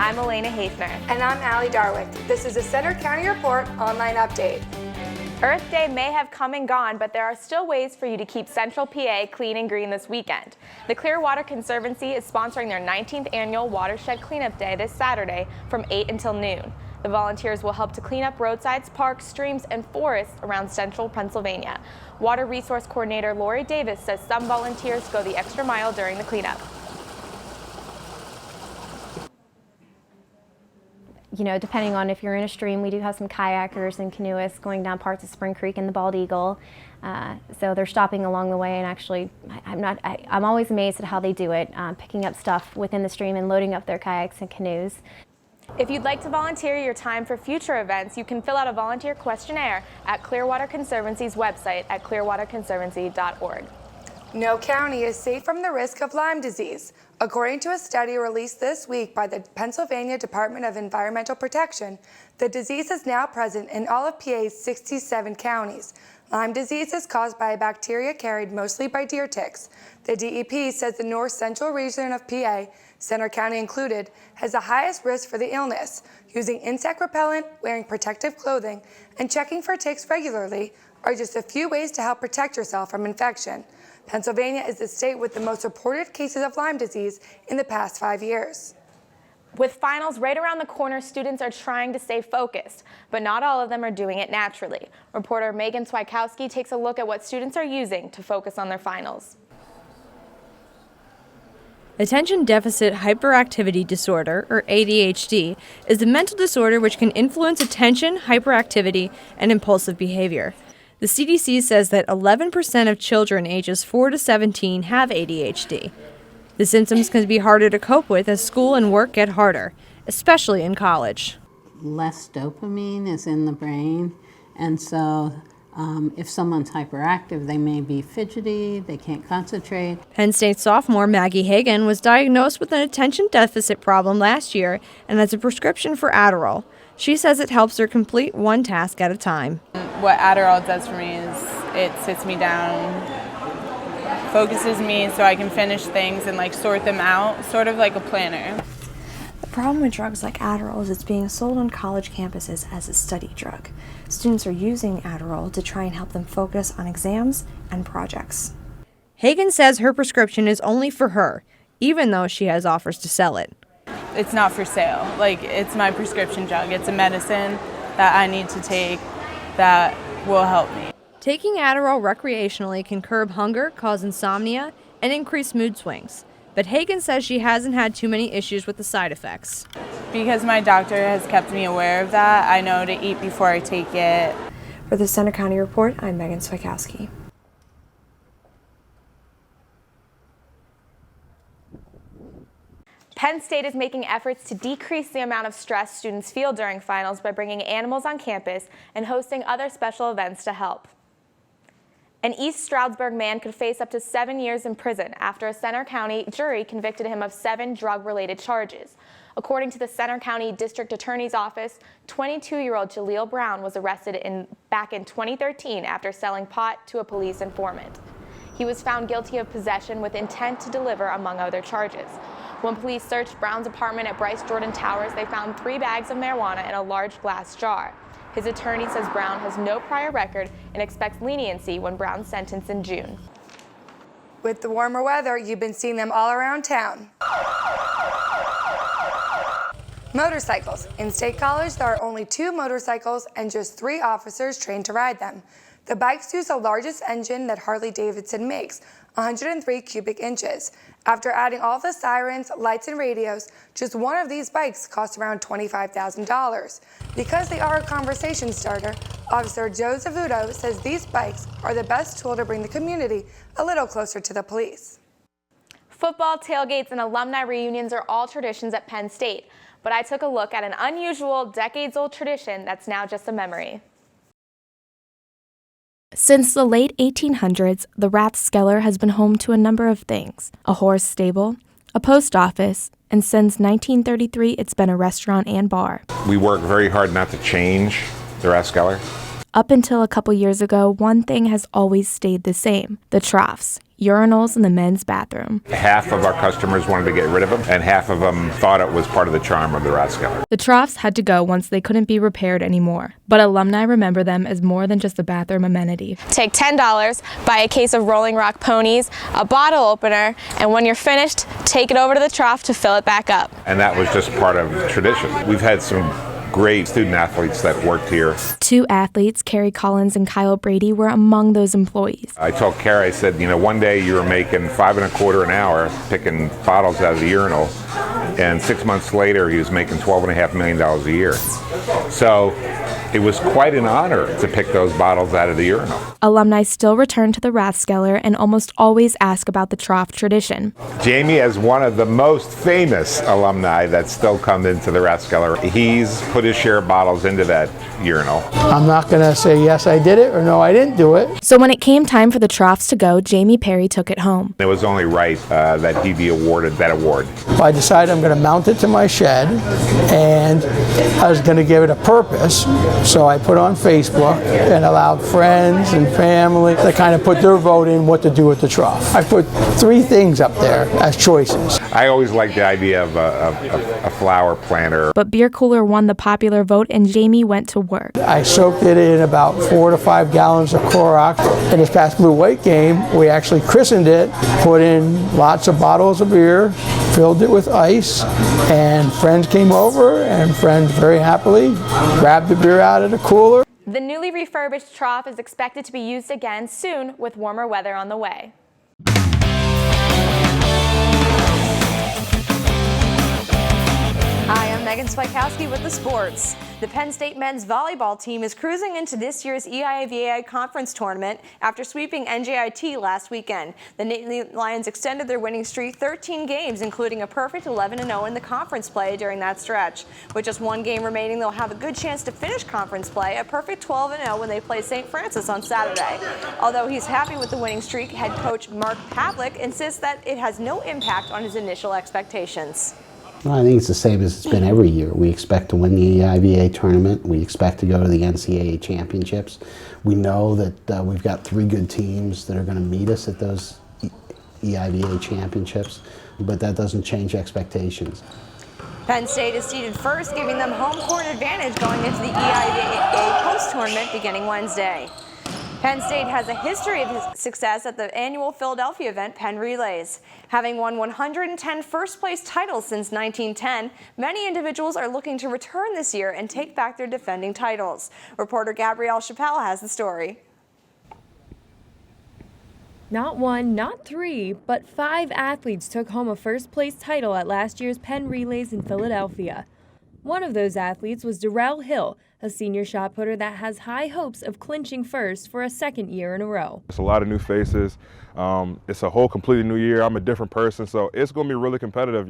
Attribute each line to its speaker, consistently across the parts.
Speaker 1: I'm Elena Hafner.
Speaker 2: And I'm Allie Darwick. This is a Center County Report online update.
Speaker 1: Earth Day may have come and gone, but there are still ways for you to keep Central PA clean and green this weekend. The Clearwater Conservancy is sponsoring their 19th annual Watershed Cleanup Day this Saturday from 8 until noon. The volunteers will help to clean up roadsides, parks, streams, and forests around central Pennsylvania. Water Resource Coordinator Lori Davis says some volunteers go the extra mile during the cleanup.
Speaker 3: You know, depending on if you're in a stream, we do have some kayakers and canoeists going down parts of Spring Creek and the Bald Eagle. So they're stopping along the way, and actually, I'm always amazed at how they do it, picking up stuff within the stream and loading up their kayaks and canoes.
Speaker 1: If you'd like to volunteer your time for future events, you can fill out a volunteer questionnaire at Clearwater Conservancy's website at clearwaterconservancy.org.
Speaker 2: No county is safe from the risk of Lyme disease. According to a study released this week by the Pennsylvania Department of Environmental Protection, the disease is now present in all of PA's 67 counties. Lyme disease is caused by a bacteria carried mostly by deer ticks. The DEP says the north central region of PA, Center County included, has the highest risk for the illness. Using insect repellent, wearing protective clothing, and checking for ticks regularly are just a few ways to help protect yourself from infection. Pennsylvania is the state with the most reported cases of Lyme disease in the past 5 years.
Speaker 1: With finals right around the corner, students are trying to stay focused, but not all of them are doing it naturally. Reporter Megan Swikowski takes a look at what students are using to focus on their finals.
Speaker 4: Attention Deficit Hyperactivity Disorder, or ADHD, is a mental disorder which can influence attention, hyperactivity, and impulsive behavior. The CDC says that 11% of children ages 4 to 17 have ADHD. The symptoms can be harder to cope with as school and work get harder, especially in college.
Speaker 5: Less dopamine is in the brain, and so if someone's hyperactive, they may be fidgety, they can't concentrate.
Speaker 4: Penn State sophomore Maggie Hagan was diagnosed with an attention deficit problem last year and has a prescription for Adderall. She says it helps her complete one task at a time.
Speaker 6: What Adderall does for me is it sits me down, focuses me so I can finish things and sort them out, sort of like a planner.
Speaker 7: The problem with drugs like Adderall is it's being sold on college campuses as a study drug. Students are using Adderall to try and help them focus on exams and projects.
Speaker 4: Hagan says her prescription is only for her, even though she has offers to sell it.
Speaker 6: It's not for sale. It's my prescription drug. It's a medicine that I need to take that will help me.
Speaker 4: Taking Adderall recreationally can curb hunger, cause insomnia, and increase mood swings. But Hagan says she hasn't had too many issues with the side effects.
Speaker 6: Because my doctor has kept me aware of that, I know to eat before I take it.
Speaker 7: For the Center County Report, I'm Megan Swikowski.
Speaker 1: Penn State is making efforts to decrease the amount of stress students feel during finals by bringing animals on campus and hosting other special events to help. An East Stroudsburg man could face up to 7 years in prison after a Center County jury convicted him of 7 drug-related charges. According to the Center County District Attorney's Office, 22-year-old Jaleel Brown was arrested back in 2013 after selling pot to a police informant. He was found guilty of possession with intent to deliver, among other charges. When police searched Brown's apartment at Bryce Jordan Towers, they found 3 bags of marijuana in a large glass jar. His attorney says Brown has no prior record and expects leniency when Brown's sentenced in June.
Speaker 2: With the warmer weather, you've been seeing them all around town. Motorcycles. In State College, there are only 2 motorcycles and just 3 officers trained to ride them. The bikes use the largest engine that Harley-Davidson makes, 103 cubic inches. After adding all the sirens, lights, and radios, just one of these bikes costs around $25,000. Because they are a conversation starter, Officer Joe Zavuto says these bikes are the best tool to bring the community a little closer to the police.
Speaker 1: Football, tailgates, and alumni reunions are all traditions at Penn State, but I took a look at an unusual, decades-old tradition that's now just a memory.
Speaker 8: Since the late 1800s, the Rathskeller has been home to a number of things: a horse stable, a post office, and since 1933, it's been a restaurant and bar.
Speaker 9: We work very hard not to change the Rathskeller.
Speaker 8: Up until a couple years ago, one thing has always stayed the same: the troughs, urinals in the men's bathroom.
Speaker 9: Half of our customers wanted to get rid of them, and half of them thought it was part of the charm of the Rathskeller.
Speaker 8: The troughs had to go once they couldn't be repaired anymore, but alumni remember them as more than just a bathroom amenity.
Speaker 1: Take $10, buy a case of Rolling Rock ponies, a bottle opener, and when you're finished, take it over to the trough to fill it back up.
Speaker 9: And that was just part of tradition. We've had some great student athletes that worked here.
Speaker 8: Two athletes, Carrie Collins and Kyle Brady, were among those employees.
Speaker 9: I told Carrie, I said, one day you were making $5.25 an hour picking bottles out of the urinal, and 6 months later he was making $12.5 million a year. So it was quite an honor to pick those bottles out of the urinal.
Speaker 8: Alumni still return to the Rathskeller and almost always ask about the trough tradition.
Speaker 9: Jamie is one of the most famous alumni that still come into the Rathskeller. He's put his share of bottles into that urinal.
Speaker 10: I'm not going to say yes, I did it, or no, I didn't do it.
Speaker 8: So when it came time for the troughs to go, Jamie Perry took it home.
Speaker 9: It was only right that he be awarded that award.
Speaker 10: I decided I'm going to mount it to my shed, and I was going to give it a purpose. So I put on Facebook and allowed friends and family to kind of put their vote in what to do with the trough. I put 3 things up there as choices.
Speaker 9: I always liked the idea of a flower planter.
Speaker 8: But beer cooler won the popular vote and Jamie went to work.
Speaker 10: I soaked it in about 4 to 5 gallons of Clorox. In this past Blue White game, we actually christened it, put in lots of bottles of beer, filled it with ice, and friends came over, and friends very happily grabbed the beer out of the cooler.
Speaker 1: The newly refurbished trough is expected to be used again soon with warmer weather on the way. Hi, I'm Megan Spikowski with the sports. The Penn State men's volleyball team is cruising into this year's EIVA conference tournament after sweeping NJIT last weekend. The Nittany Lions extended their winning streak 13 games, including a perfect 11-0 in the conference play during that stretch. With just 1 game remaining, they'll have a good chance to finish conference play, a perfect 12-0 when they play St. Francis on Saturday. Although he's happy with the winning streak, head coach Mark Pavlik insists that it has no impact on his initial expectations.
Speaker 11: Well, I think it's the same as it's been every year. We expect to win the EIVA tournament. We expect to go to the NCAA championships. We know that we've got 3 good teams that are going to meet us at those EIVA championships, but that doesn't change expectations.
Speaker 1: Penn State is seeded first, giving them home court advantage going into the EIVA post-tournament beginning Wednesday. Penn State has a history of success at the annual Philadelphia event, Penn Relays. Having won 110 first-place titles since 1910, many individuals are looking to return this year and take back their defending titles. Reporter Gabrielle Chappelle has the story.
Speaker 4: Not 1, not 3, but 5 athletes took home a first-place title at last year's Penn Relays in Philadelphia. One of those athletes was Darrell Hill, a senior shot putter that has high hopes of clinching first for a 2nd year in a row.
Speaker 12: It's a lot of new faces. It's a whole completely new year. I'm a different person, so it's going to be really competitive.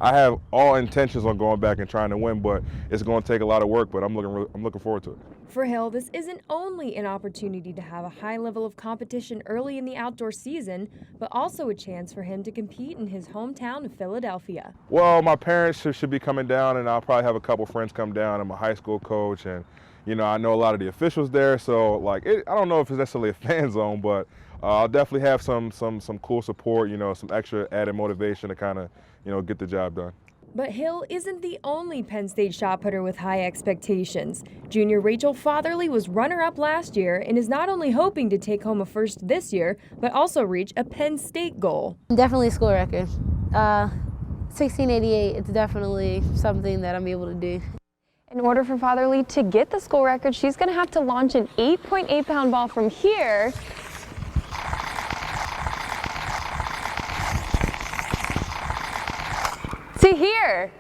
Speaker 12: I have all intentions on going back and trying to win, but it's going to take a lot of work. But I'm looking forward to it.
Speaker 4: For Hill, this isn't only an opportunity to have a high level of competition early in the outdoor season, but also a chance for him to compete in his hometown of Philadelphia.
Speaker 12: Well, my parents should be coming down, and I'll probably have a couple friends come down. I'm a high school coach, and I know a lot of the officials there. So I don't know if it's necessarily a fan zone, but I'll definitely have some cool support. Some extra added motivation to kind of get the job done.
Speaker 4: But Hill isn't the only Penn State shot putter with high expectations. Junior Rachel Fatherly was runner-up last year and is not only hoping to take home a first this year, but also reach a Penn State goal.
Speaker 13: Definitely a school record. 1688, it's definitely something that I'm able to do.
Speaker 1: In order for Fatherly to get the school record, she's going to have to launch an 8.8-pound ball from here to here.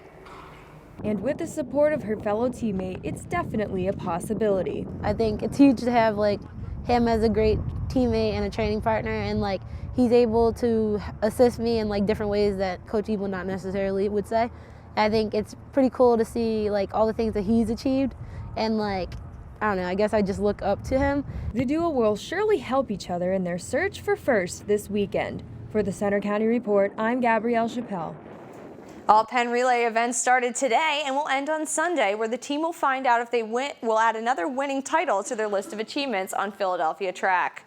Speaker 4: And with the support of her fellow teammate, it's definitely a possibility.
Speaker 13: I think it's huge to have him as a great teammate and a training partner, and he's able to assist me in different ways that Coach Ebel not necessarily would say. I think it's pretty cool to see all the things that he's achieved, and I don't know, I guess I just look up to him.
Speaker 4: The duo will surely help each other in their search for first this weekend. For the Center County Report, I'm Gabrielle Chappelle.
Speaker 14: All Penn relay events started today and will end on Sunday, where the team will find out if they will add another winning title to their list of achievements on Philadelphia track.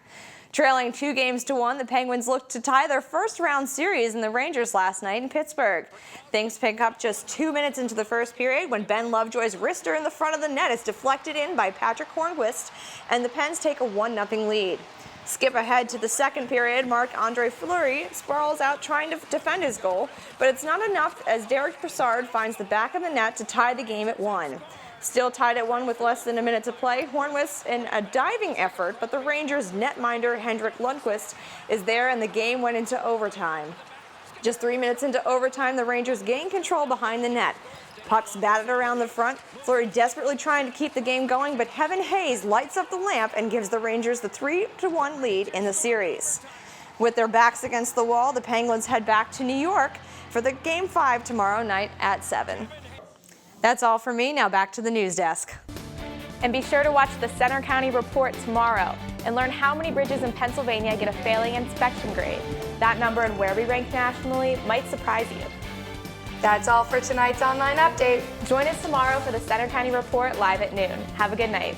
Speaker 14: Trailing 2-1, the Penguins looked to tie their first-round series in the Rangers last night in Pittsburgh. Things pick up just 2 minutes into the first period when Ben Lovejoy's wrister in the front of the net is deflected in by Patrick Hornquist, and the Pens take a 1-0 lead. Skip ahead to the second period, Marc-Andre Fleury sprawls out trying to defend his goal, but it's not enough as Derek Brassard finds the back of the net to tie the game at 1. Still tied at 1 with less than a minute to play, Hornquist in a diving effort, but the Rangers' netminder Henrik Lundqvist is there and the game went into overtime. Just 3 minutes into overtime, the Rangers gain control behind the net. Pucks batted around the front, Fleury desperately trying to keep the game going, but Heaven Hayes lights up the lamp and gives the Rangers the 3-1 lead in the series. With their backs against the wall, the Penguins head back to New York for the Game 5 tomorrow night at 7. That's all for me. Now back to the news desk.
Speaker 1: And be sure to watch the Center County Report tomorrow and learn how many bridges in Pennsylvania get a failing inspection grade. That number and where we rank nationally might surprise you.
Speaker 2: That's all for tonight's online update.
Speaker 1: Join us tomorrow for the Center County Report live at noon. Have a good night.